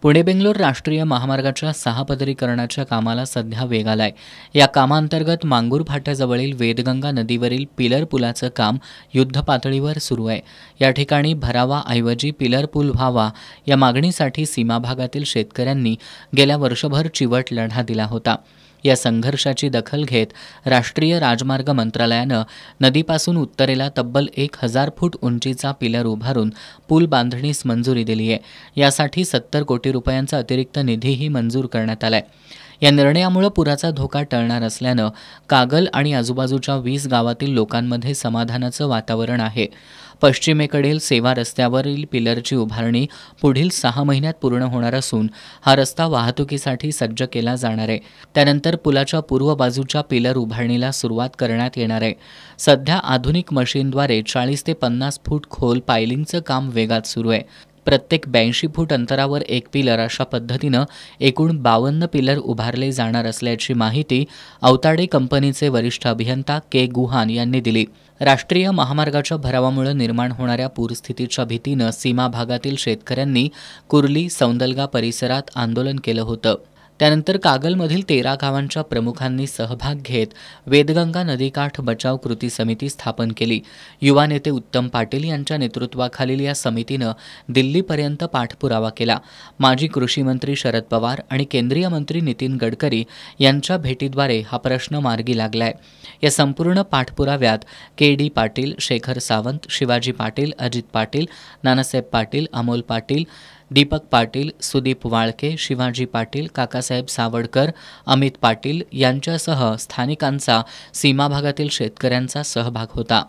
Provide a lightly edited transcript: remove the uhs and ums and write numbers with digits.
पुणे-बेंगलोर राष्ट्रीय महामार्गाच्या 6 पदरीकरणाच्या कामाला सध्या वेग आलाय। या कामांतर्गत मांगूर फाट्याजवळील वेदगंगा नदीवरील पिलर पुलाचं काम युद्धपातळीवर सुरू आहे। या ठिकाणी भरावाऐवजी पिलर पूल व्हावा या मागणीसाठी सीमा भागातील शेतकऱ्यांनी गेल्या वर्षभर चिवट लढा दिला होता। या संघर्षाची दखल घेत राष्ट्रीय राजमार्ग मंत्रालयानं नदीपासून उत्तरेला तब्बल 1000 फूट उंचीचा पिलर उभारून पूल बांधणीस मंजुरी दिली आहे। यासाठी 70 कोटी रुपयांचा अतिरिक्त निधीही मंजूर करण्यात आलाय। या निर्णयामुळे पुराचा धोका टळणार असल्यानं कागल आणि आजूबाजूच्या 20 गावातील लोकांमध्ये समाधानाचं वातावरण आहे। पश्चिमेकडील सेवा रस्त्यावरील पिलरची उभारणी पुढील 6 महिन्यात पूर्ण होणार असून हा रस्ता वाहतुकीसाठी सज्ज केला जाणार आहे। त्यानंतर पुलाच्या पूर्व बाजूच्या पिलर उभारणीला सुरुवात करण्यात येणार आहे। सध्या आधुनिक मशीनद्वारे 40 ते 50 फूट खोल पायलिंगचं काम वेगात सुरू आहे। प्रत्येक 82 फूट अंतरावर एक पिलर अशा पद्धतीनं एकूण 52 पिलर उभारले जाणार असल्याची माहिती अवताडे कंपनीचे वरिष्ठ अभियंता के गुहान यांनी दिली। राष्ट्रीय महामार्गाच्या भरावामुळे निर्माण होणाऱ्या पूरस्थितीच्या भीतीनं सीमा भागातील शेतकऱ्यांनी कुर्ली सौंदलगा परिसरात आंदोलन केलं होतं। त्यानंतर कागलमधील 13 गावांच्या प्रमुखांनी सहभाग घेत वेदगंगा नदीकाठ बचाव कृती समिती स्थापन केली। युवा नेते उत्तम पाटील यांच्या नेतृत्वाखालील या समितीनं दिल्लीपर्यंत पाठपुरावा केला। माजी कृषी मंत्री शरद पवार आणि केंद्रीय मंत्री नितीन गडकरी यांच्या भेटीद्वारे हा प्रश्न मार्गी लागलाय। या संपूर्ण पाठपुराव्यात के.डी. पाटील, शेखर सावंत, शिवाजी पाटील, अजित पाटील, नानासाहेब पाटील, अमोल पाटील, दीपक पाटील, सुदीप वाळके, शिवाजी पाटील, काकासाहेब सावडकर, अमित पाटील यांच्यासह स्थानिकांचा सीमा भागातील शेतकऱ्यांचा सहभाग होता।